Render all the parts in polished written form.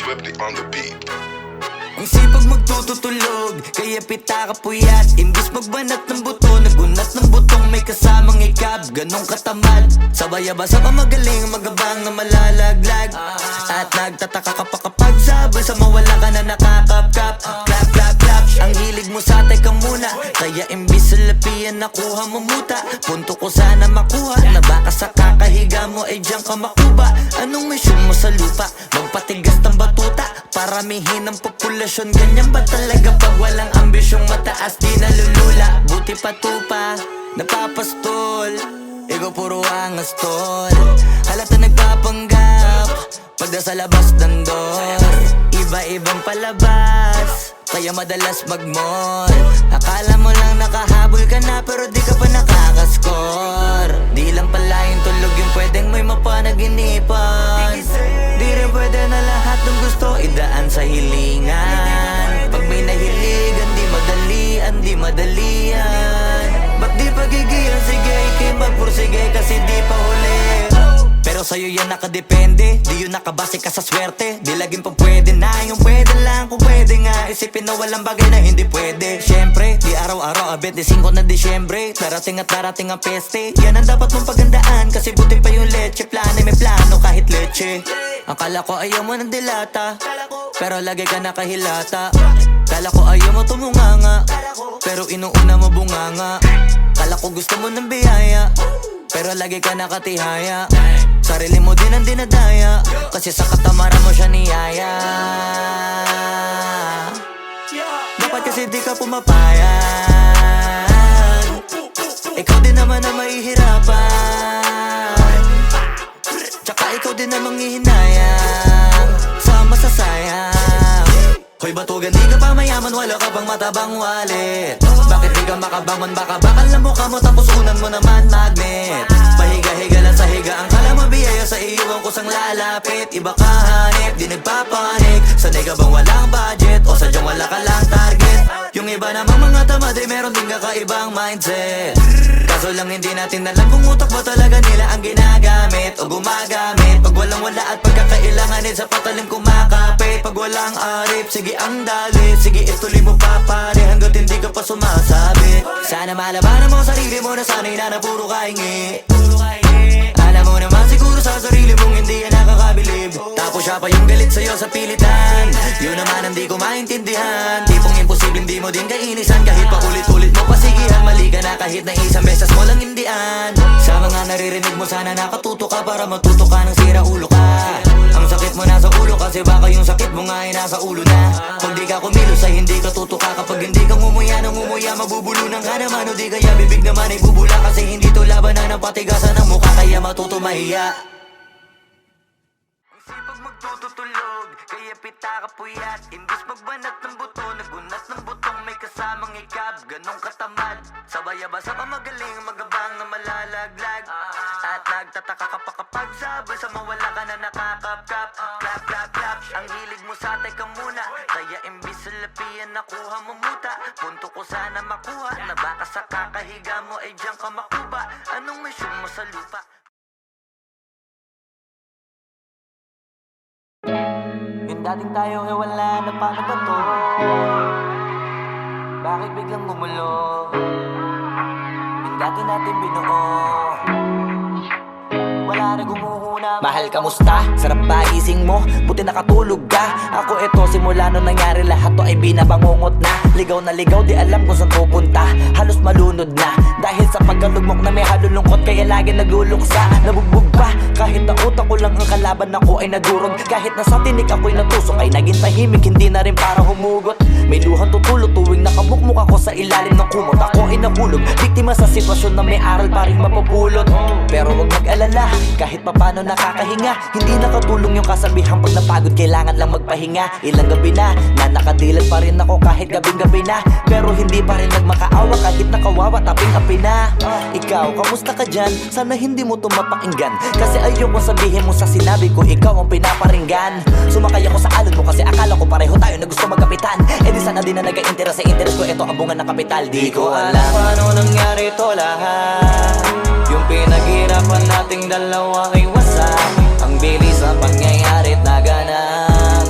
Swifty on the beat. Ang sipag magtututulog, kaya pita ka puyat. Imbis magbanat ng buto, nagunat ng butong may kasamang ikab. Ganong katamad, sabay-abasa pa magaling, magabang na malalaglag. At nagtataka ka pa kapag sabay sa mawala ka na nakakapkap. Clap, clap, clap, ang hilig mo sa teka muna. Kaya imbis sa lapian nakuha mo muta. Punto ko sana makuha, na baka sa kakahiga mo ay diyan ka makuba. Anong mission mo sa lupa? Magpatigas ng batuta, paramihin ang populasyon. Ganyan ba talaga pag walang ambisyong mataas? Di nalulula, buti patupa, napapastol. Ikaw puro angas tol, halata nagpapanggap pagda sa labas ng door. Iba-ibang palabas, kaya madalas mag-mall. Akala mo lang nakahabol ka na, pero di ka pa nakakascore. Di lang pala yung tulog yung pwedeng may mapanaginipan. Di rin pwede na lahat ng gusto idaan sa hilingan. Pag may nahiligan, di madalian. Ba't di pagigilan? Sige, ikay magpursige kasi di pa huli. Pero sa'yo yan nakadepende, di yun nakabase ka sa swerte. Di laging pa pwede na, yung pwede lang kung pwede nga. Isipin na walang bagay na hindi pwede. Siyempre, di araw-araw, 25 na Disyembre. Darating at darating ang peste, yan ang dapat mong pagandaan. Kasi buti pa yung leche, plano may plano kahit leche. Akala ko ayaw mo ng dilata, pero lagi ka nakahilata. Kala ko ayaw mo tumunganga, pero inuuna mo bunganga. Kala ko gusto mo ng biyaya, pero lagi ka nakatihaya. Sarili mo din ang dinadaya, kasi sa katamaran mo siya niyaya. Dapat kasi di ka pumapayag, ikaw din naman ang mahihirapan. Tsaka ikaw din namang hihinayang sa masasayang. Hoy batugan, di ka pa mayaman, wala ka bang matabang wallet? Bakit di ka makabangon? Baka bakal na mukha mo tapos unan mo naman magnet. Pahiga-higa lang sa higa, ang kala mo biyaya sa iyo ang kusang lalapit. Iba ka hanip, di nagpapanik. Sanay ka bang walang budget o sadyang wala ka lang target? Yung iba namang mga tamad ay meron din kakaibang mindset. Kaso lang hindi natin alam kung utak ba talaga nila ang ginagamit o gumagamit. Pag walang wala at pagkakailanganin sa patalim kumakapit. Pag walang arip, sige ang dali, sige ituloy mo pa pare hanggat hindi ka pa sumasabi. Sana malabanan mo sarili mo na sanay na puro kahingi. Alam mo naman siguro sa sarili mong hindi yan nakakabilib. Tapos siya pa yung galit sa'yo sa pilitan. Yun naman ang di ko maintindihan. Tipong imposibleng di mo din kainisan. Kahit pa ulit-ulit mo pasigihan, mali ka na kahit na isang beses mo lang hindian. Sa mga naririnig mo sana nakatuto ka para matuto ka ng sira ulo ka. Ang sakit mo nasa ulo kasi baka yung sakit mo nga ay nasa ulo na. Kung di ka kumilos ay hindi ka tutuka. Kapag hindi ka ngumuya ng ngumuya, mabubulunan ka naman. O di kaya bibig naman ay bubula, kasi hindi to labanan ng patigasan ng mukha, kaya matuto mahiya. Ang sipag magtututulog, kaya pita ka puyat. Imbis magbanat ng buto, nagunat ng butong may kasamang ikab. Ganong katamad, sabay-abasa pa magaling, magabang na malalaglag. At nagtataka ka pa kapag sabay sa mawala ka na nakakapkap. Clap, clap, clap, ang hilig mo sa teka muna. Kaya imbis sa lapian nakuha mo muta. Punto ko sana makuha, na baka sa kakahiga mo ay diyan ka makuba. Anong mission mo sa lupa? Yung dating tayo ay wala na, paano ba to? Bakit biglang gumulo? Yung dati natin binuo, wala na gumuhuna. Mahal, kamusta? Sarap ba gising mo? Buti nakatulog ka. Ako eto, simula nung nangyari lahat to ay binabangungot na. Ligaw na ligaw, di alam kung saan pupunta. Halos malunod na dahil sa pagkalugmok na may halulungkot, kaya lagi nagluluksa. Nabugbog pa, kahit na utak ko lang ang kalaban, ako ay nagurog. Kahit na sa tinik ako'y natusok, ay naging tahimik, hindi na rin para humugot. May luhang tutulog tuwing nakamukmuk ako sa ilalim ng kumot. Ako ay nahulog, biktima sa sitwasyon na may aral pa rin mapupulot. Pero wag mag-alala, kahit papano nakakahinga. Hindi nakatulong yung kasabihan, pag napagod kailangan lang magpahinga. Ilang gabi na nakadilat pa rin ako kahit gabing-gabi na. Pero hindi pa rin nagmakaawa kahit nakawawa, taping-api na. Ikaw, kamusta ka dyan? Sana hindi mo tumapakinggan, kasi ayoko sabihin mo sa sinabi ko ikaw ang pinaparinggan. Sumakay ako sa alon mo kasi akala ko pareho tayo na gusto magkapitan. E di sana din na nag-interest sa interest ko, ito ang bunga ng kapital. Di ko alam paano nangyari ito lahat. Yung pinaghirapan nating dalawa ay wasak. Ang bilis ng pangyayari't naganap.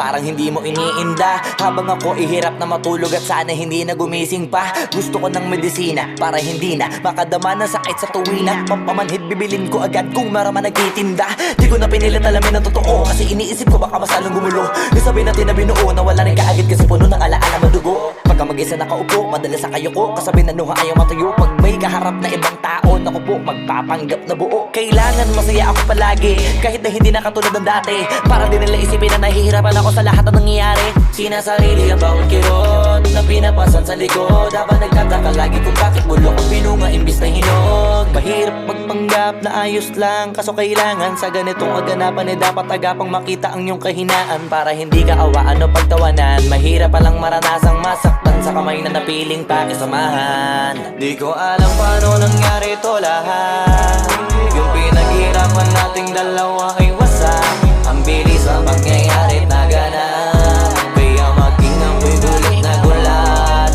parang hindi mo iniinda. Habang ako ihirap na matulog at sana hindi na gumising pa. Gusto ko ng medisina para hindi na makadama ng sakit sa tuwina. Pampamanhid bibilin ko agad kung maraman nagtitinda. Di ko na pinilit alamin ang totoo kasi iniisip ko baka masalong gumulo. Isabi natin na binuo na wala rin kaagad kasi puno ng alaala madugo. Pagka mag-isa nakaupo, madalas sa kayo ko kasabi na nuha ayaw matuyo. Pag may kaharap na ibang tao, naku po, magpapanggap na buo. Kailangan masaya ako palagi kahit na hindi na katulad ng dati. Para din nila isipin na nahihirapan ako sa lahat ng nangyayari. Sinasarili ang bawat kirot na pinapasan sa likod. Habang nagtataka lagi kung bakit bulok ang pinunga imbis na hinog. Mahirap magpanggap na ayos lang, kaso kailangan sa ganitong kaganapan dapat agapang makita ang iyong kahinaan. Para hindi ka awaan o pagtawanan. Mahirap palang maranasang masaktan sa kamay na napiling pakisamahan. Di ko alam paano nangyari ito lahat. Yung pinaghirapan nating dalawa ay wasak. Ang bilis ang pangyayari na ganap. Kaya maging ako'y gulit na gulat.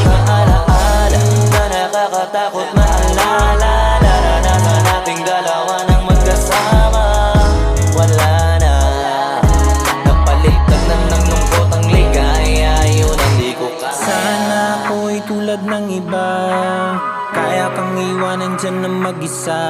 Mga alaala na nakakatakot maalala. Naranasan nating dalawa ng magkasama. Wala na, napalitan na ng lungkot ang ligaya. Yun ang di ko kaya. Sana ako'y tulad ng iba, kaya kang iwanan dyan ng mag-isa.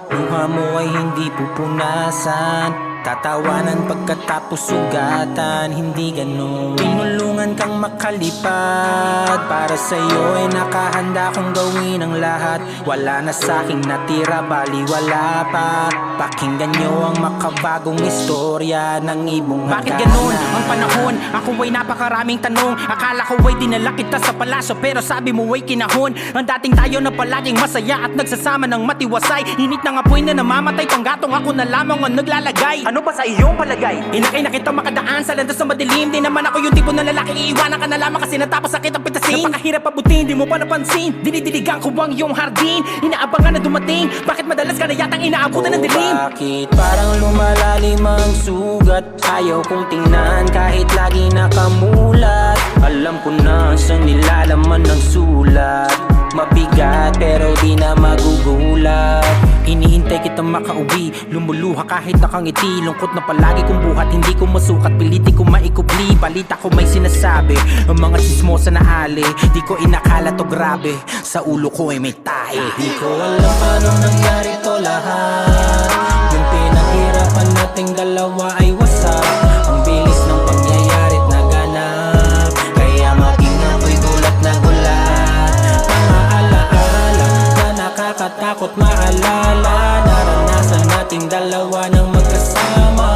Luha mo ay hindi pupunasan, tatawanan pagkatapos sugatan. Hindi ganon, tinulungan kang makalipad. Para sa'yo ay nakahanda kong gawin ang lahat. Wala na sa'king natira, bali wala pa. Pakinggan nyo ang makabagong istorya ng ibong hagdanan. Bakit ganun ang panahon? Ako ay napakaraming tanong. Akala ko ay dinala kita sa palasyo, pero sabi mo ay kinahon. Ang dating tayo na palaging masaya at nagsasama ng matiwasay. Init ng apoy na namamatay, panggatong ako na lamang ang naglalagay. Ano ba sa iyong palagay? Inakay na kita makadaan sa landas na madilim. Di naman ako yung tipo na lalaki, iiwanan ka na lamang kasi natapos sakit ang pitasin. Napakahirap pabutin, di mo pa napansin. Dinidiligan ko ang iyong hardin, inaabangan na dumating. Bakit madalas ka na yatang inaabutan ng dilim? Bakit parang lumalalim ang sugat? Ayaw kong tingnan kahit lagi nakamulat. Alam ko na sa nilalaman ng sulat. Mabigat pero di na magugulat. Iniintay kitang makauwi, lumuluha kahit nakangiti. Lungkot na palagi kong buhat, hindi ko masukat. Piliti ko maikubli, balita ko may sinasabi. Ang mga sismosa na ali, di ko inakala to grabe. Sa ulo ko ay may tahi. Di ko alam paano nangyari to lahat. Yung pinaghirapan nating dalawa ay wasak. Ang bilis ng pangyayari't naganap, kaya maging ako'y gulat na gulat. Mga alaala na nakakatakot maalala. Naranasan nating dalawa ng magkasama.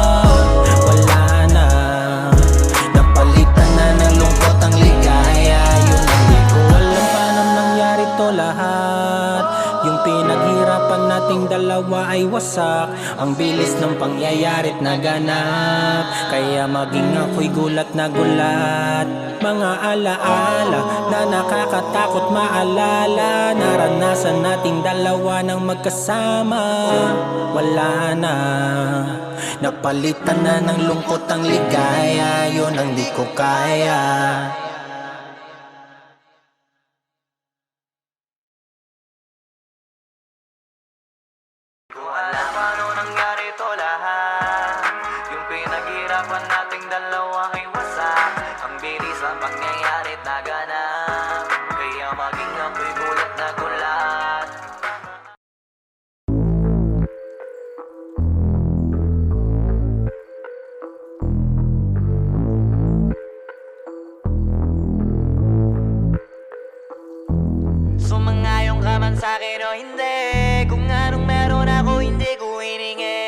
Wala na, napalitan na ng lungkot ang ligaya. Yun ang di ko alam paano nangyari to lahat. Yung pinaghirapan nating dalawa ay wasak. Ang bilis ng pangyayari't naganap, kaya maging ako'y gulat na gulat. Mga alaala na nakakatakot maalala. Naranasan nating dalawa ng magkasama. Wala na, napalitan na ng lungkot ang ligaya. Yun ang di ko kaya. Alam paano nangyari to lahat. Yung pinaghirapan nating dalawa ay wasak. Ang bilis ang pangyayarit naganap, kaya maging ako'y gulat na gulat. Sumangayong ka man sa'kin o hindi, kung anong meron ako hindi ko hiningi.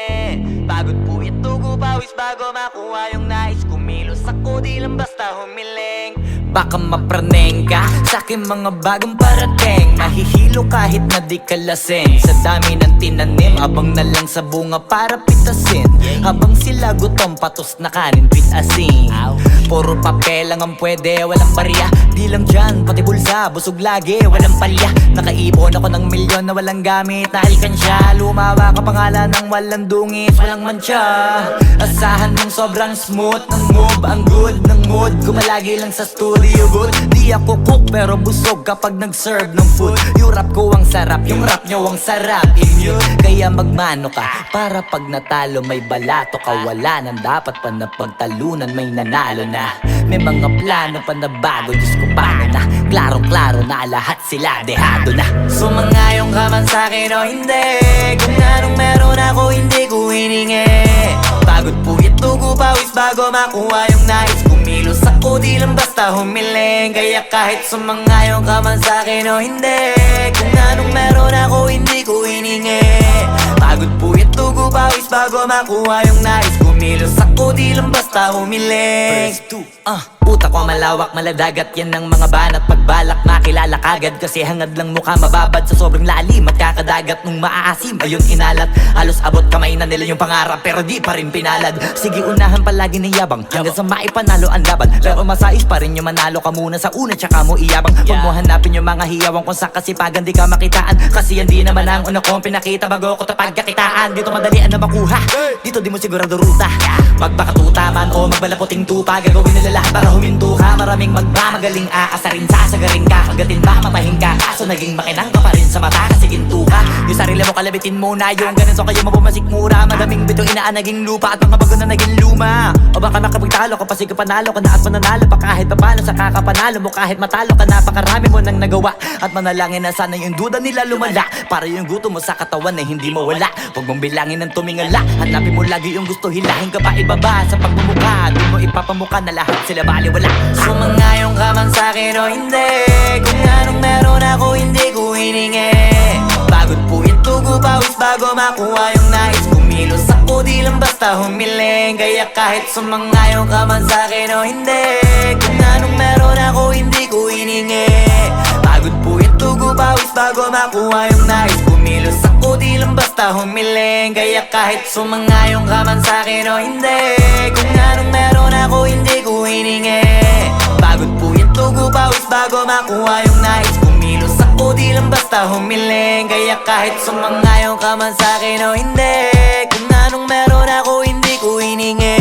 Pagod po ito ko pawis bago makuha yung nais. Kumilos ako di lang basta humiling. Baka mapraneng ka sa'kin mga bagong parating. Mahihilo kahit na di ka lasing. Sa dami ng tinanim, abang na lang sa bunga para pitasin. Habang sila gutom, patos na kanin with asin. Puro papel lang ang pwede, walang barya. Di lang dyan, pati bulsa, busog lagi, walang palya. Nakaipon ako ng milyon na walang gamit na alkansya. Lumawa ka pangalan ng walang dungis, walang mancha. Asahan mong sobrang smooth ng move, ang good ng mood. Gumalagi lang sa stool, palibot. Di ako cook pero busog kapag nag-serve ng food. Yung rap ko ang sarap, yung rap nyo ang sarap. Immune, kaya magmano ka para pag natalo may balato ka. Wala nang dapat pa na pagtalunan, may nanalo na. May mga plano pa na bago, Diyos ko paano na. Klarong-klaro na lahat sila dehado na. Sumangayong ka man sa'kin o hindi, kung anong meron ako hindi ko hiningi. Pagod puyat tugo pawis bago makuha yung nais. Kumilos ako di lang basta humiling. Kaya kahit sumangayong ka man sa'kin o hindi, kung anong meron ako hindi ko hiningi. Pagod puyat tugo pawis bago makuha yung nais. Kumilos ako di lang basta humiling. Utak ko malawak, maladagat yan ng mga banat. Pagbalak makilala kagad kasi hangad lang mukha mababad sa sobrang lalim at kakadagat nung maaasim. Ayun inalat, halos abot kamay na nila yung pangarap pero di pa rin pinalad. Sige unahan palagi ng yabang hanggang sa maipanalo ang laban. Pero masais pa rin yung manalo ka muna sa una tsaka mo iyabang. Huwag mo hanapin yung mga hiyawang kung sa kasipagan di ka makitaan. Kasi yan di naman ang una kong pinakita bago ko tapagkakitaan. Dito madalian na makuha, dito di mo sigurado ruta. Magbakatuta man o magbalaputing tupa, gagawin nila lahat para huminto ka. Maraming magmamagaling aasarin, sasagarin ka, kagatin ba matahin ka. Kaso naging makinang ka pa rin sa mata kasi ginto ka. Yung sarili mo kalabitin muna, yung ganito kayo mabumasik mura. Madaming bito inaan naging lupa at mga bago na naging luma. O baka makapagtalo ka pa sige panalo ka na at mananalo pa kahit papano sa kakapanalo mo. Kahit matalo ka napakarami mo nang nagawa at manalangin na sana yung duda nila lumala. Para yung gutom mo sa katawan ay hindi mawala. Huwag mong bilangin ng tumingala, hanapin mo lagi yung gusto, hilahin ka pa ibaba sa pagmumukha. Di mo ipapamukha na lahat sila baliwala. Sumangayong ka man sa'kin o hindi, kung anong meron ako hindi ko hiningi. Pagod puyat tugo pawis bago makuha yung nais. Kumilos ako di lang basta humiling. Kaya kahit sumangayong ka man sa'kin o hindi, kung anong meron ako hindi ko hiningi. Pagod puyat tugo pawis bago makuha yung nais. Kumilos ako di lang basta humiling. Kaya kahit sumangayong ka man sa'kin o hindi, kung anong meron ako hindi ko hiningi. Pagod puyat tugo pawis bago makuha yung nais. Kumilos ako di lang basta humiling. Kaya kahit sumangayong ka man sa'kin o hindi, kung anong meron ako hindi ko hiningi.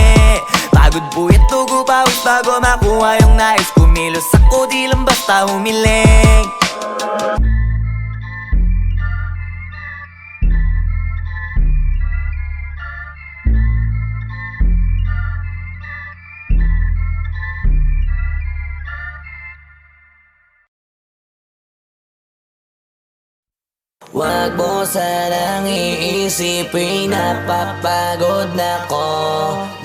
Pagod puyat tugo pawis bago makuha yung nais. Kumilos ako di lang basta humiling. Wag mo sanang iisipin napapagod na ko.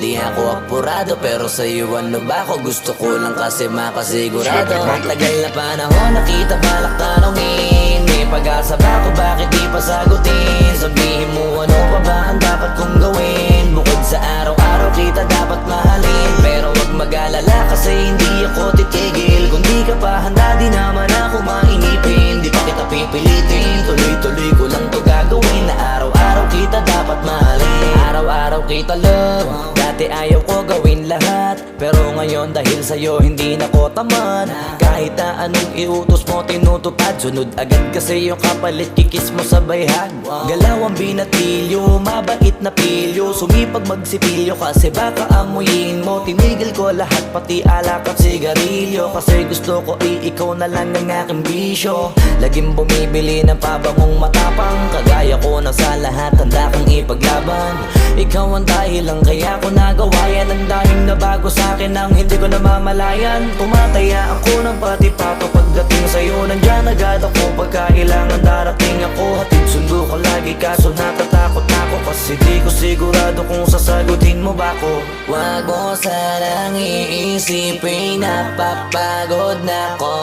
Di ako apurado pero sa'yo ano ba ako? Gusto ko lang kasi makasigurado. Tagal na panahon nakita balak tanongin. May pag-asa ba ako bakit di pa sagutin? Sabihin mo ano pa ba ang dapat kong gawin? Bukod sa araw-araw kita dapat mahalin. Pero wag mag-alala kasi hindi ako titigil. Kung di ka pa handa di naman ako mainipin. Di pa kita pipilitin, tuloy-tuloy ko lang to gagawin. Na araw-araw kita dapat mahalin. Araw-araw kita love. Dati ayaw ko gawin lahat, pero ngayon dahil sa'yo hindi na ko tamad. Kahit na anong iutos mo tinutupad, sunod agad kasi yung kapalit kikis mo sa bayhag. Galaw ang binatilyo, mabait na pilyo. Sumipag magsipilyo kasi baka amuyin mo. Tinigil ko lahat pati alak at sigarilyo. Kasi gusto ko ikaw na lang ang aking bisyo. Laging bumibili ng pabangong matapang. Kagaya ko na sa lahat handa kang ipaglaban. Ikaw ang dahilan kaya ko nagawa yan. Ang daming nabago sa'kin ang hindi ko namamalayan. Tumataya ako ng pati pato pagdating sa'yo. Nandyan agad ako pagka kailangan darating ako. Hatid sundo ko lagi kaso natatakot ako. Kasi di ko sigurado kung sasagutin mo ba ko. Wag mo sanang iisipin napapagod na ko.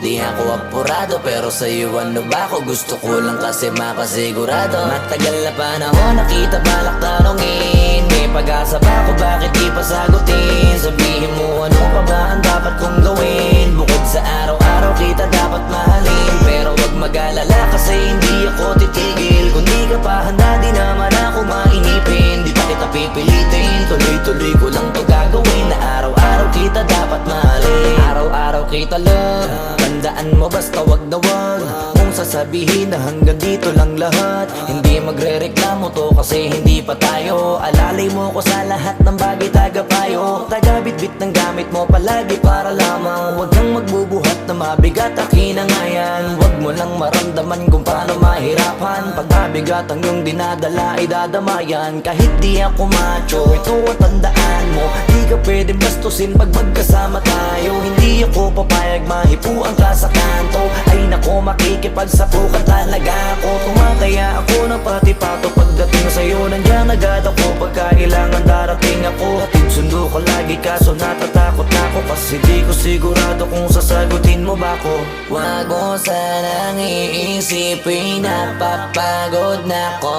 Di ako apurado pero sa'yo ano ba ako? Gusto ko lang kasi makasigurado. Matagal na panahon nakita balak tanongin. May pag-asa ba ako bakit di pa sagutin? Sabihin mo ano pa ba ang dapat kong gawin? Bukod sa araw-araw kita dapat mahalin. Pero wag mag-alala kasi hindi ako titigil. Kung di ka pa handa di naman ako mainipin. Di pa kita pipilitin, tuloy-tuloy ko lang to gagawin. Na araw-araw kita dapat mahalin. Araw-araw kita love. Tandaan mo basta wag na wag. Kung sasabihin na hanggang dito lang lahat. Hindi magre-reklamo to kasi hindi pa tayo. Alalay mo ko sa lahat ng bagay, tagapayo. Tagabitbit ng gamit mo palagi para lamang huwag kang magbubuhat na mabigat ang kinangayan. Huwag mo lang maramdaman kung paano mahirapan. Pag mabigat ang iyong dinadala ay dadamayan. Kahit di ako macho, ito at tandaan mo, di ka pwedeng bastusin pag magkasama tayo. Hindi ako papayag mahipuan ka sa kanto. Ay nako, makikipagsapukan talaga ako. Tumataya ako ng pati-pato pagdating sa'yo. Nandiyan agad ako pagka kailangan darating ako. Hatid sundo ko lagi kaso natatakot na ako. Kasi di ko sigurado kung sasagutin mo ba ko. Wag mo sanang iisipin napapagod na ko.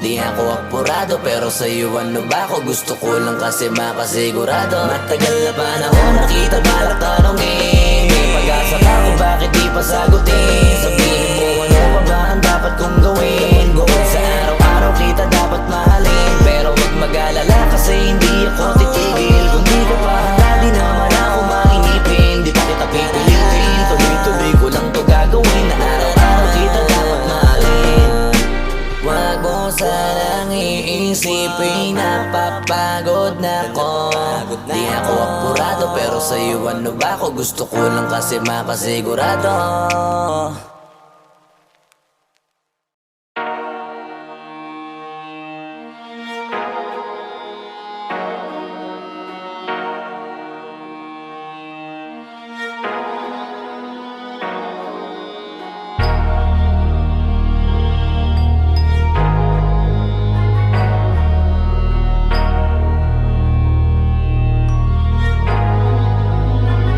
Di ako apurado pero sa'yo ano ba ako? Gusto ko lang kasi makasigurado. Matagal na panahon nakita balak tanongin. May pag-asa ba kung bakit di pa sagutin? Sabihin mo ano ba ba ang dapat kong gawin? Bukod sa araw-araw kita dapat mahalin. Pero wag mag-alala kasi hindi ako titigil. Kung di ka pa handa di naman ako mainipin. Di pa kita pipilitin, tuloy-tuloy ko lang to gagawin. Na araw-araw kita dapat mahalin. Wag mo sanang iisipin napapagod na ko. Di ako apurado pero sa'yo ano ba ako? Gusto ko lang kasi makasigurado.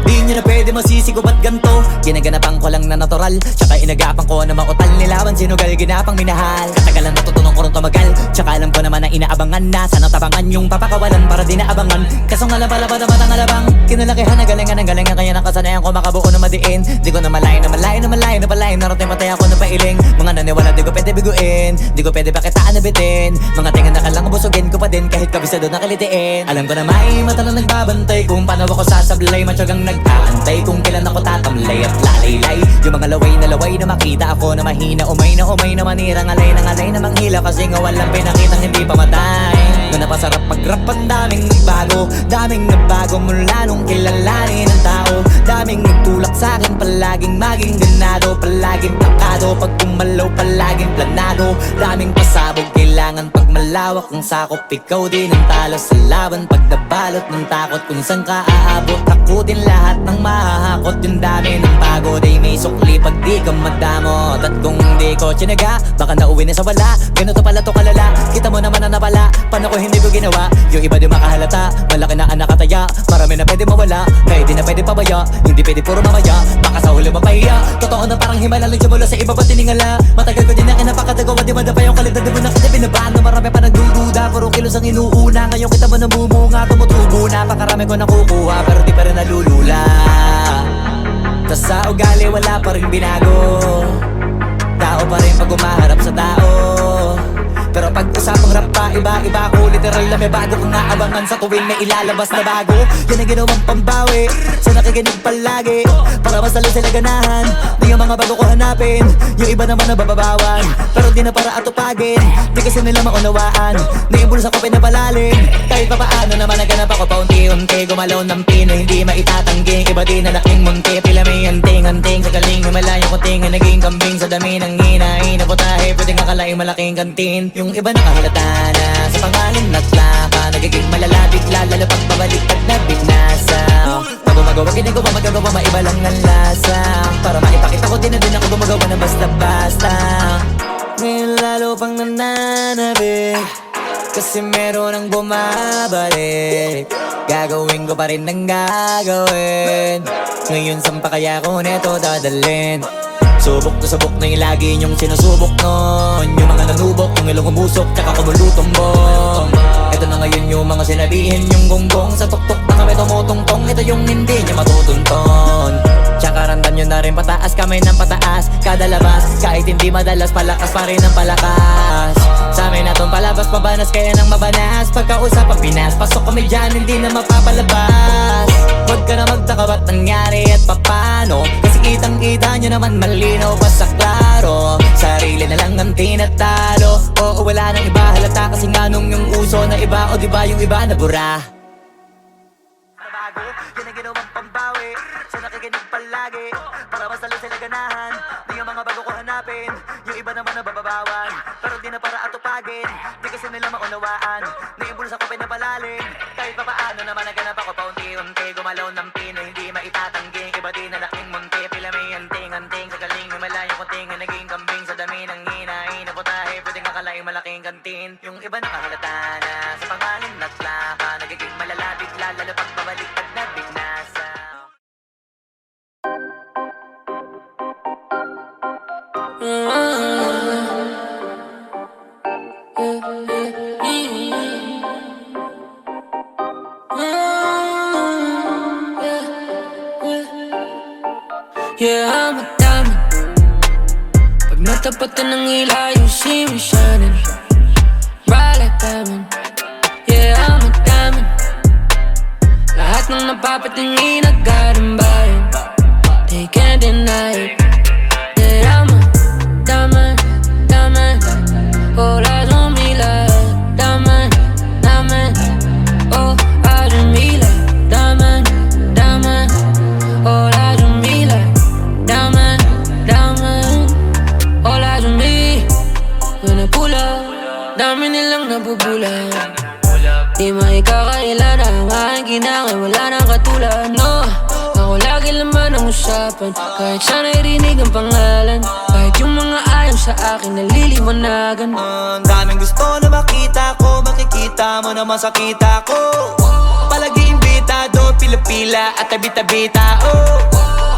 Di nyo na pwede masisi ko ba't ganto? Ginaganapan ko lang na natural, tsaka inagapan ko na mautal. Nilawan sinugal, ginapang minahal. Katagalan natutunan ko rin tumagal, tsaka alam ko naman na inaabangan na. Sana tabangan yung papakawalan para di naabangan. Kaso nga lang pala ba naman ang alabang kinalakihan na galingan ng galingan. Kaya nakasanayan ko makabuo na madiin. Di ko na malayo na malayo na malayo na palayo. Narating matay ako na pailing. Mga naniwala di ko pwede biguin, di ko pwede pakitaan na bitin. Mga tinga na kalang busugin ko pa din kahit kabisado na kalitiin. Alam ko na may mata na nagbabantay kung paano ako sasablay. Matyagang nag-aantay kung kailan ako tatamlay at lalaylay. Yung mga laway na makita ako na mahina. Umay na manira, ngalay na manghila. Kasi nga walang pinakitang hindi pamatay. Na napasarap pag-rap ang daming nagbago mula nung kilalanin ang tao. Daming nagtulak sa'kin, palaging maging ganado. Palaging plakado, pag kumalaw palaging planado. Daming pasabog, kailangan pag malawak ang sakop. Ikaw din ang talo sa laban pag nabalot ng takot. Kung saan ka aabot, ako din lahat ng mahahakot. Yung dami ng pagod ay may sukli pag di ka madamot. At kung di ko tsinaga, baka nauwi na sa wala. Ganito pala to kalala, kita mo naman na napala. Paano ko hindi ko ginawa, yung iba di makahalata. Malaki na ang nakataya, marami na pwede mawala. Kaya di na pwede pabaya, hindi pwede puro mamaya. Baka sa huli mapahiya, totoo na parang himala lang siya mula sa iba ba tiningala. Matagal ko din na kinapakatagawa, di man na pa yung kalidad. Di mo na kita binabaan na marami pa nagdududa. Puro kilos ang inuuna, ngayon kita mo namumunga. Tumutubo na, pakarami ko nakukuha. Pero di pa rin nalulula. Tas sa ugali wala pa rin binago. Tao pa rin pag umaharap sa tao. Pero pag usapang rap pa, iba-iba ko. Literal na may bago kong naabangan sa tuwing may ilalabas na bago. Yan ang ginawang pambawi sa nakikinig palagi, para mas lalo sila ganahan. Di yung mga bago ko hanapin, yung iba naman nabababawan. Pero di na para atupagin, di kasi nila maunawaan. Na yung bulsa ko pinapalalim, kahit pa paano naman naganap ako paunti-unti. Gumalaw ng pino, hindi maitatanggi. Iba din na laking munti, pila may anting-anting. Sa galing himalayo ko tingin, naging kambing. Sa dami ng hinahin na putahe, pwedeng akalaing malaking kantin. Yung iba nakahalata na sa pangalan at laka. Nagiging malala bigla, lalo pag babalik at nabinasa. Pag gumagawa, ginagawa, magagawa, maiba lang ang lasa. Para maipakita ko din na din ako gumagawa na basta-basta. Ngayon lalo pang nananabik, kasi meron ang bumabalik. Gagawin ko pa rin ang gagawin. Ngayon saan pa kaya ko neto dadalhin? Subok na yung lagi niyong sinusubok nun. Yung mga nanubok, yung ilong umusok, tsaka kumulotombong. Ito na ngayon yung mga sinabihin yung gonggong. Sa tuktok na kami tumutungtong, ito yung hindi niya matutunton. Tsaka ramdam nyo na rin pataas, kamay ng pataas. Kada labas, kahit hindi madalas, palakas pa rin ang palakas. Sa amin na tong palabas, mabanas kaya nang mabanas. Pagkausap ang Pinas, pasok kami dyan, hindi na mapapalabas. Huwag ka na magtaka ba't nangyari at papano, kasi Kitang-kita nyo naman malinaw pa sa klaro. Sarili na lang ang tinatalo. Oo, wala nang iba, halata kasi nga nung yung uso na iba. O diba yung iba na bura? Bago, yan ang ginawang pambawi sa nakikinig palagi para mas lalo sila ganahan na yung mga bago ko hanapin. Yung iba naman na bababawan pero di na para atupagin. Di kasi nila maunawaan na ibulos ako pinapalalim. Kahit pa paano naman naganap ako paunti-unti. Gumalaw ng pino, hindi maitatangging. Iba din na laking munti, pila may anting-anting. Sa galing may malayo kunting na naging kambing. Sa dami ng hinahin na putahe, pwedeng akalaing malaking kantin. Yung iba nakahalata na sa pangalan at plaka. Nagiging malala bigla, lalo pag babalik pag nabinasa. Yeah, I'm a diamond. Pag natapatan ng ila, you see me shining bright like diamond. Yeah, I'm a diamond. Lahat ng napapatingin nagkarambayan, they can't deny it. Yeah, I'm a diamond, diamond. All eyes on me like diamond, diamond. Oh, eyes on me like diamond, diamond. All eyes on me like diamond, diamond. All eyes on me. When I pull up, dami nilang nabubulan. Di maikakailan ang aking ginangay, wala nang katulad. No, ako lagi laman ang usapan. Kahit sana'y rinig ang pangalan, kahit yung mga ayaw sa akin naliliwanagan. Daming gusto na makita ko, makikita mo naman sa kita ko. Palagi imbitado, pila-pila at tabi-tabita, oh.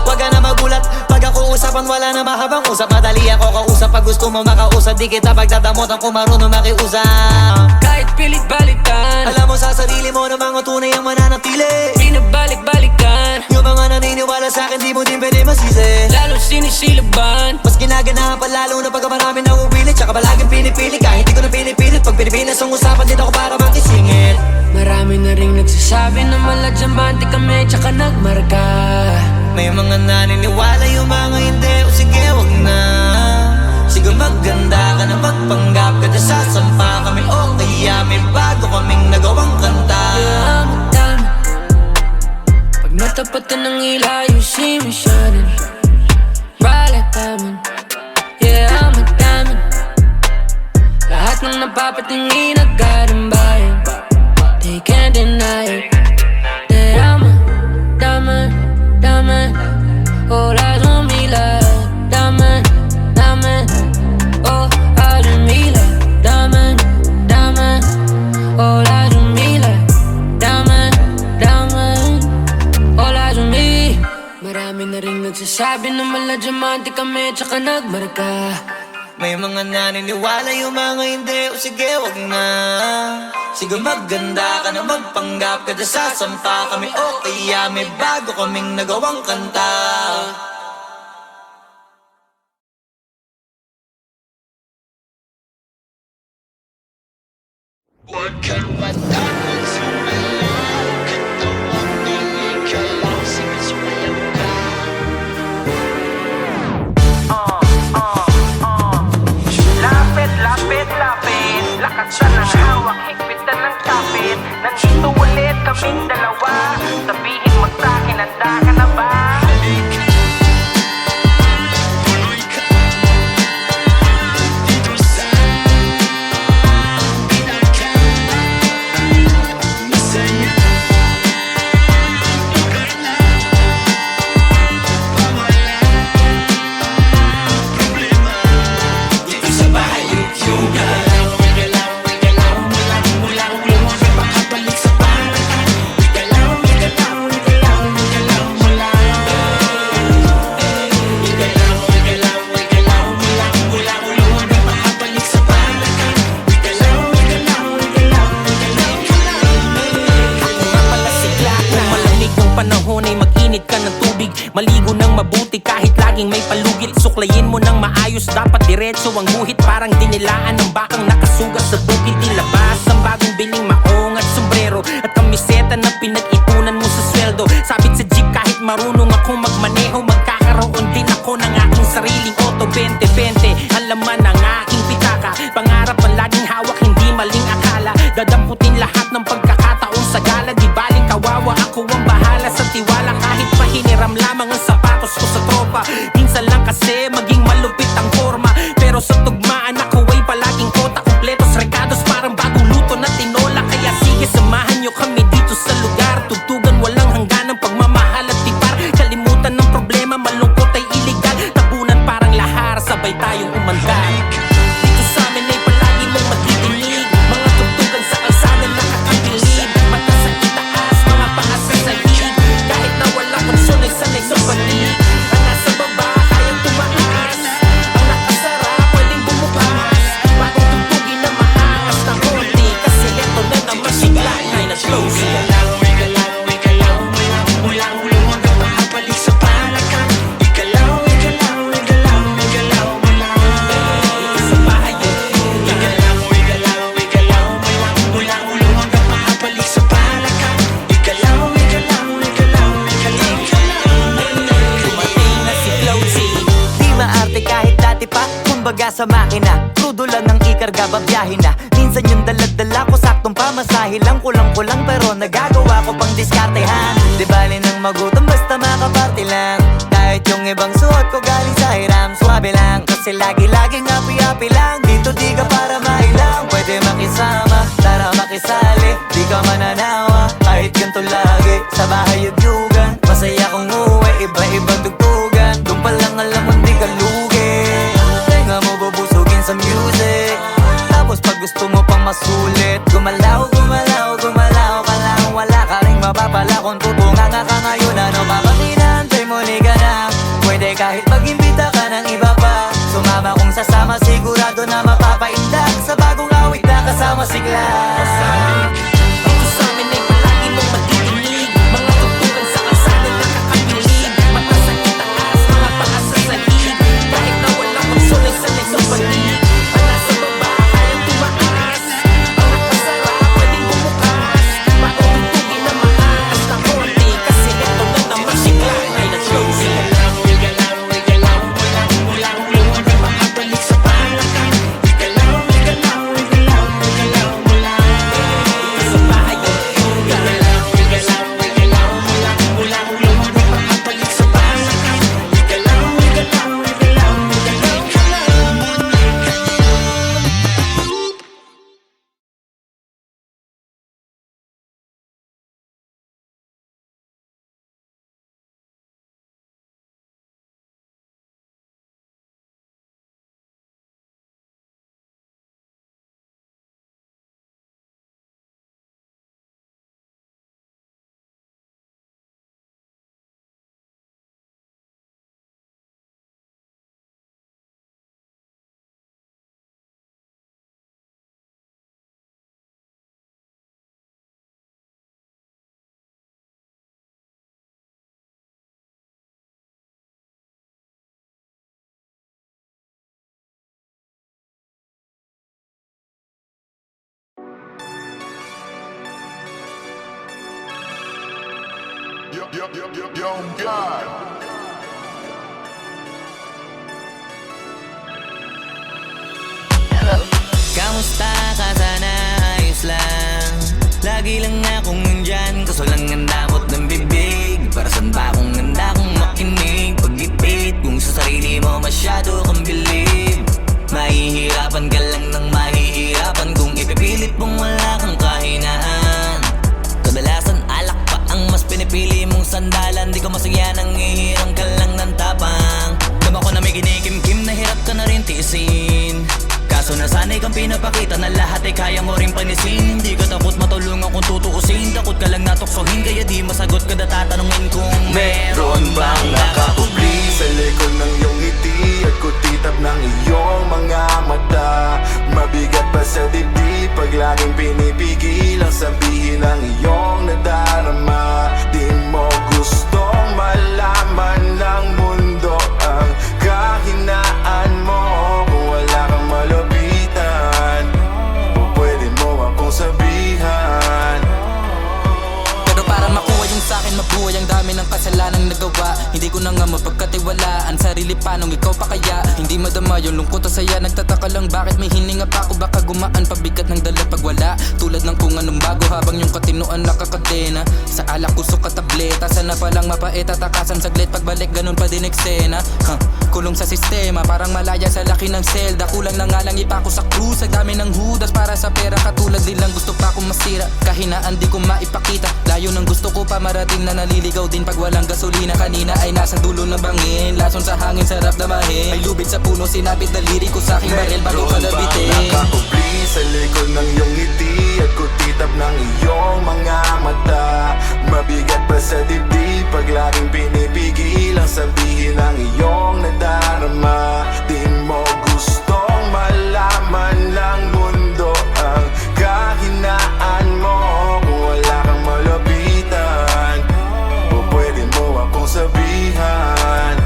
Wag ka na magulat, pag ako usapan wala na mahabang usap. Madali ako kausap, pag gusto mo makausap. Di kita pagdadamutan kung marunong makiusap. Kahit pilit-balikan, Alam mo sa sarili mo na mga tunay ang mananatili. pinabalik-balikan, Yung mga naniniwala sa akin di mo din pwede masisi. lalo sinisilaban. Mas ginaganahan pa lalo na pagka marami na uwilit. Tsaka palaging pinipili kahit di ko na pinipilit. Pag Pilipinas ang usapan dito ako para makisingit. Marami na ring nagsasabi na maladyamante kami tsaka nagmarka. May mga naniniwala yung mga hindi. O sige wag na. Sige maganda ka na magpanggap ka na sasampa kami. O kaya may bago kaming nagawang kanta. Yeah, I'm a diamond. Pag natapatan ng ila, you see me shining bright like diamond. Yeah, I'm a diamond. Lahat ng napapatingin nagkarambayan, they can't deny it. Yeah, I'm a diamond, diamond. All eyes on me like diamond, diamond. Oh, eyes on me like diamond, diamond. All eyes on me like diamond, diamond. All eyes on me. Marami na ring nagsasabi na maladyamante kami tsaka nagmarka. May mga naniniwala yung mga hindi. O sige wag na. Sige maganda ka na magpanggap ka na sasampa kami. O kaya may bago kaming nagawang kanta. Lapit, lapit, lapit. Lakasan ng hawak, higpitan ng kapit. Nandito ulit kaming dalawa. Sabihin mo sa'kin, handa ka na ba? Maligo ng mabuti kahit laging may palugit. Suklayin mo ng maayos, dapat diretso ang guhit. Parang dinilaan ng bakang nakasugat sa bukid. Ilabas ang bagong biling maong at sombrero at kamiseta na pinag-ipunan mo sa sweldo. Sabit sa jeep kahit marunong akong magmaneho. Magkakaroon laman ng aking pitaka. Pangarap ang laging hawak, hindi maling akala. Dadamputin lahat ng pagkakataon sa gala. Di baling kawawa, ako ang bahala sa tiwala. Kahit mahiniram lamang ang sapatos ko sa tropa. Minsan lang kasi maging malupit ang forma, pero sa tugmaan ako ay palaging kota. Kompletos recados, parang bagong luto na tinola. Kaya sige, samahan nyo kami dito sa lugar. Tugtugan walang hanggan ng pagmamahal at tipar. Kalimutan ng problema, malungkot ay iligal. Tabunan parang lahar, sabay tayong umandar. Dito sa amin ay palagi mong matidinig mga tugtugan sa kalsada nakakabilib. Mata sa itaas, mga paa sa sahig. Kahit na walang konsol ay sanay sa panig. Ang nasa baba, kayang tumaas. Ang nakasara, pwedeng bumukas. Bagong tugtugin na maangas na konti. Kasi eto na naman sigla ay na-closing. Di maarte kahit dati pa, kumbaga sa makina. Crudo lang ang ikarga, babiyahin na. Minsan yung daladala ko, saktong pamasahe lang. Kulang-kulang pero nagagawa ko pang diskartehan. Di bali nang magutom, basta makaparte lang. Kahit yung ibang suot ko galing sa hiram, swabe lang. Kasi lagi-laging happy-happy lang. Dito di ka para mailang, pwede makisama, tara makisali. Di ka mananawa, kahit ganito lagi. Sa bahay yugyugan, masaya kong uwi. Iba-ibang tugtugan, doon pa lang alam mo di ka lugi. Nga mo bubusugin sa music. Tapos pag gusto mo pang masulit, gumalaw, gumalaw, gumalaw ka lang. Wala ka rin mapapala kung tutungan ka ngayon. Ano pa ba pinantay mo, liga na? Pwede kahit mag-imbita ka ng iba pa. Sumama kung sasama, sigurado na mapapaindak sa bagong awit na kasama si Glass. Dito sa amin ay palagi mong matidinig mga tugtugan sa kalsada nakakabilib. Mata sa itaas, mga paa sa sahig. Kahit na walang konsol ay sanay sa panig. Ang nasa baba, kayang tumaas. Ang nakasara, pwedeng bumukas. Bagong tugtugin na maangas na konti. Kasi eto na naman sigla ay na-closing. Yo, God. Kamusta ka sana, ayos lang. Lagi lang akong nandyan, kaso lang ang damot ng bibig. Para saan ba akong handa kung makinig? Pag-ipit, kung sa sarili mo masyado kang bilib. Mahihirapan ka lang ng mahihirapan kung ipipilit mong wala kang kahinaan. Kadalasan alak pa ang mas pinipili mong sandalan. Di ka masaya nang ihirang ka lang ng tapang. Dama ko na may ginikim-kim, nahirap ka na rin tiisin. Kaso nasanay kang pinapakita na lahat ay kaya mo rin panisin. Hindi ka takot matulungan kung tutuusin. Takot ka lang natuksohin, kaya di masagot ka na tatanungin kung meron bang nakakubli sa likod ng iyong ngiti at kutitap ng iyong mga mata. Mabigat pa sa dibdib pag laging pinipigil ang sabihin ng iyong nadarama. Di mo gustong malaman ng mundo ang kahinaan mo. Kung wala kang malapitan, o pwede mo akong sabihan. Pero para makuha yung sa'kin, mabuhay ang dami ng kasalanang nagawa. Hindi ko na nga mapagkatiwalaan sa sarili, paanong ikaw pa kaya? Hindi madama yung lungkot at saya, nagtataka lang bakit may hininga pa ako. Baka gumaan pabigat ng dala pag wala, tulad ng kung anong bago habang yung katinuan nakakadena. Sa alak kusok at tableta, sana palang mapait at takasan saglit, pagbalik ganun pa din eksena. Kulong sa sistema, parang malaya sa laki ng selda. Kulang na nga lang ipako sa krus, ang dami ng hudas para sa pera. Katulad nilang gusto pa akong masira, kahinaan di ko maipakita. Layo ng gusto ko pa marating na naliligaw din pag walang gasolina. Kanina ay nasa dulo ng bangin, lason sa hangin, sarap damahin. May lubid sa puno, sinapit daliri ko sa aking baril bago Meron ka bang nabitin. nakakubli sa likod ng iyong ngiti at kutitap ng iyong mga mata? Mabigat pa sa dibdib pag laging pinipigil ang sabihin ng iyong nadarama. Di mo gustong malaman ng mundo ang kahinaan mo. Kung wala kang malapitan, o pwede mo akong sabihan.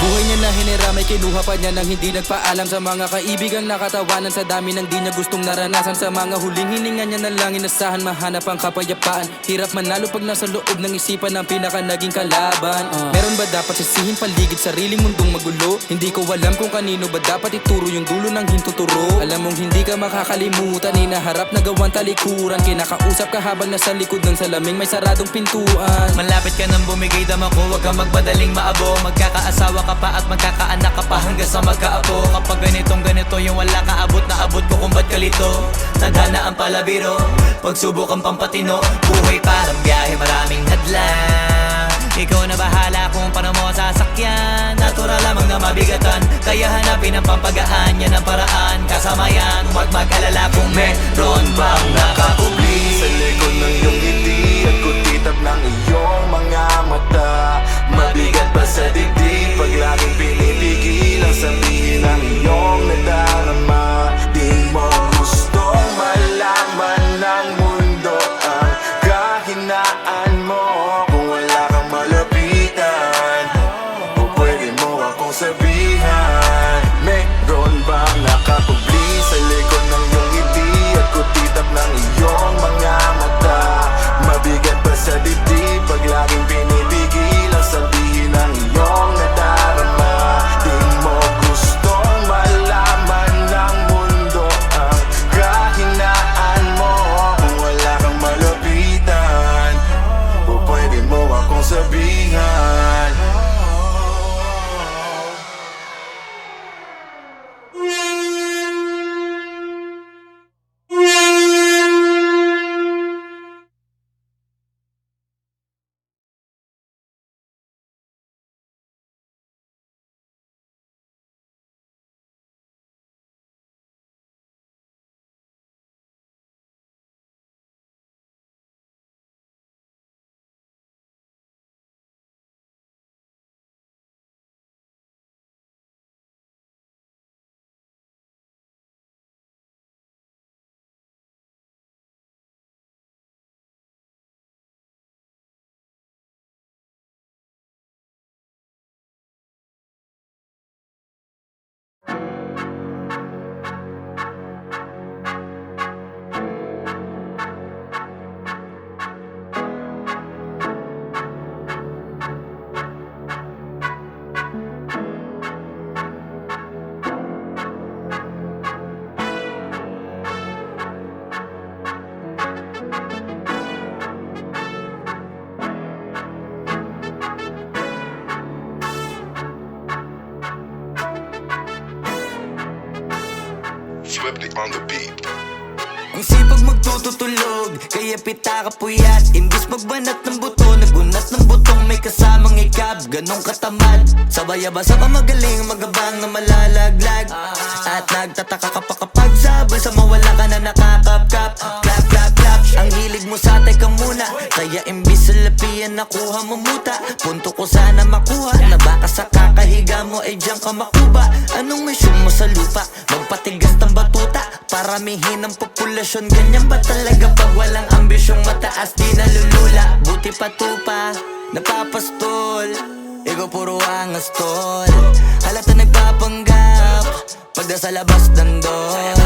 Buhay niya na hinira, may kinuha pa niya nang hindi nagpaalam sa mga kaibigang nakatawanan. Sa dami ng di niya gustong naranasan, sa mga huling hininga niya na lang inasahan, mahanap ang kapayapaan. Hirap manalo pag nasa loob ng isipan ng pinaka naging kalaban. Meron ba dapat sisihin paligid sariling mundong magulo? Hindi ko alam kung kanino ba dapat ituro yung dulo ng hintuturo. Alam mong hindi ka makakalimutan, inaharap na gawan talikuran. Kinakausap ka habang nasa likod ng salaming may saradong pintuan. Malapit ka nang bumigay dama ko, huwag kang magpadaling maabo. Magkakaasawa ka pa at magkakaanak ka pa hanggang sa magkaapo. Kapag ganito yung wala ka abot na abot ko kung ba't kalito. Tadhana ang palabiro, pagsubok ang pampatino. Buhay parang biyahe, maraming hadlang. Ikaw na bahala kung paano mo sasakyan. Natural lamang na mabigatan, kaya hanapin ang pampagaan. Yan ang paraan, kasama yan. Huwag mag-alala kung meron bang nakakubli Sa likod ng iyong ngiti at kutitap ng iyong mga mata. Mabigat pa sa dibdib pag laging pinipigil ang sabihin ng iyong nadarama. Di mo gustong malaman ng mundo ang kahinaan mo. Kung wala kang malapitan, o pwede mo akong sabihan. Meron bang nakakubli sa likod ng iyong ngiti at kutitap ng iyong mga mata? Mabigat pa sa dibdib pag laging pinipigil ang sabihin ng iyong nadarama. Di mo gustong malaman ng mundo ang kahinaan mo. Kung wala kang malapitan, o pwede mo akong sabihan. Swifty on the beat. Ang sipag magtututulog, kaya pita ka puyat. Imbis magbanat ng buto, nagunat ng butong may kasamang ikab. Ganong katamad, sabay-abasa pa magaling, magabang na malalaglag. At nagtataka ka pa kapag sabay sa mawala ka na nakakapkap. Clap, clap, clap, ang hilig mo sa teka muna. Kaya imbis sa lapian nakuha mo muta. Punto ko sana makuha, na baka sa kakahiga mo ay diyan ka makuba. Anong mission mo sa lupa? Magpatigas ng batuta, paramihin ang populasyon. Ganyan ba talaga pag walang ambisyong mataas di nalulula? Buti pa tupa, napapastol, ikaw puro angas tol. Halata nagpapanggap, pagda sa labas ng door.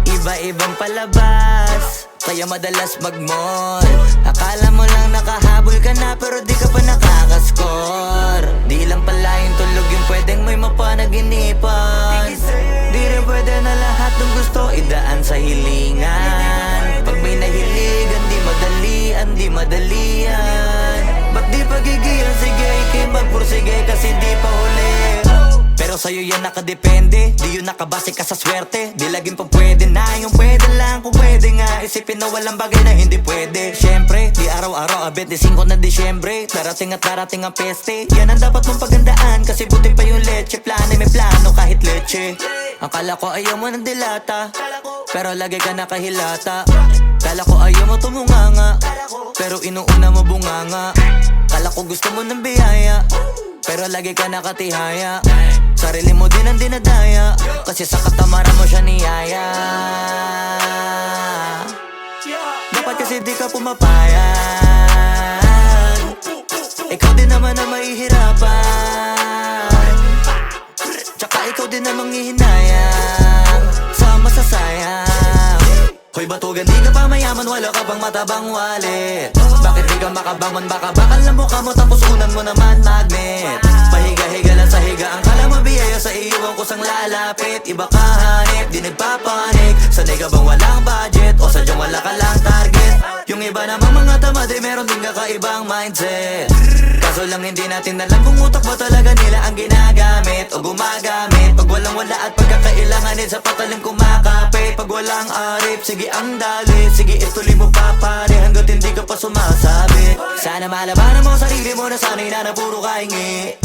Iba-ibang palabas, kaya madalas mag-mall. Akala mo lang nakahabol ka na pero di ka pa nakakascore. Di lang pala yung tulog yung pwedeng may mapanaginipan. Di rin pwede na lahat ng gusto idaan sa hilingan. Pag may nahiligan di madalian, di madalian. Ba't di pagigilan, sige ikay magpursige kasi di pa huli. Pero sa'yo yan nakadepende, di yun nakabase ka sa swerte. Di laging pa pwede na, yung pwede lang kung pwede nga. Isipin na walang bagay na hindi pwede. Siyempre, di araw-araw, 25 na Disyembre. Darating at darating ang peste. Yan ang dapat mong pagandaan, kasi buti pa yung leche. Plano may plano kahit leche. Akala ko ayaw mo ng dilata, pero lagi ka nakahilata. Kala ko ayaw mo tumunganga, pero inuuna mo bunganga. Kala ko gusto mo ng biyaya, pero lagi ka nakatihaya. Sarili mo din ang dinadaya, kasi sa katamaran mo siya niyaya. Dapat kasi di ka pumapayag, ikaw din naman ang mahihirapan. Tsaka ikaw din ang manghihinayang sa masasayang. Hoy batugan, di ka pa mayaman, wala ka pang matabang wallet. Bakit di ka makabangon, baka bakal na mukha mo tapos unan mo naman magnet. Pahiga-higa lang sa higa, ang kala mabiyaya sa iyo ang kusang lalapit. Iba ka hanip, di nagpapanik. Sanay ka bang walang budget o sadyang wala ka lang target? Yung iba namang mga tamad meron din kakaibang mindset. Kaso lang hindi natin alam kung utak ba talaga nila ang ginagamit o gumagamit. Pag walang wala at pagkakailanganin sa patalim kumakapit. Pag walang arip, sige ang dali, sige ituloy mo pa pare hanggat hindi ka pa sumasabi. Sana malabanan mo sarili mo na sanay na puro kahingi.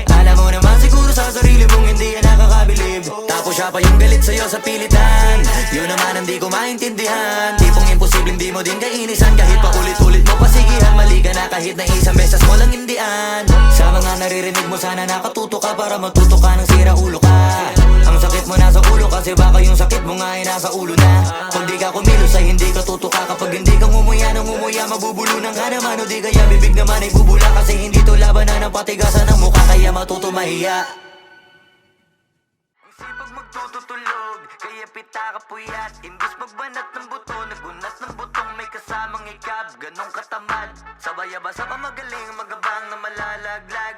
Alam mo naman siguro sa sarili mong hindi yan nakakabilib. Tapos siya pa yung galit sa'yo sa pilitan. Yun naman ang di ko maintindihan. Tipong imposibleng di mo din kainisan. Kahit pa ulit-ulit mo pasigihan, mali ka na kahit na isang beses mo lang hindian. Sa mga naririnig mo sana nakatuto ka para matuto ka ng sira ulo ka. Ang sakit mo nasa ulo kasi baka yung sakit mo nga ay nasa ulo na. Pag di ka kumilos ay hindi ka tutuka. Kapag hindi ka ngumuya ng ngumuya, mabubulunan ka naman. O di kaya bibig naman ay bubula, kasi hindi to labanan ng patigasan ng mukha, kaya matuto mahiya. Ang sipag magtututulog, kaya pita ka puyat. Imbis magbanat ng buto, nagunat ng butong may kasamang ikab. Ganong katamad, sabay-abasa ka magaling, magabang na malalaglag.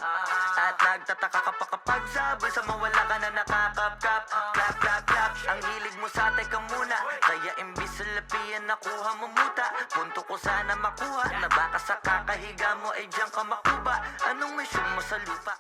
At nagtataka ka pa kapag sabay sa mawala ka na nakakapkap. Clap, clap, clap, ang hilig mo sa teka muna. Kaya imbis sa lapian nakuha mo muta. Punto ko sana makuha, na baka sa kakahiga mo ay diyan ka makuba. Anong mission mo sa lupa?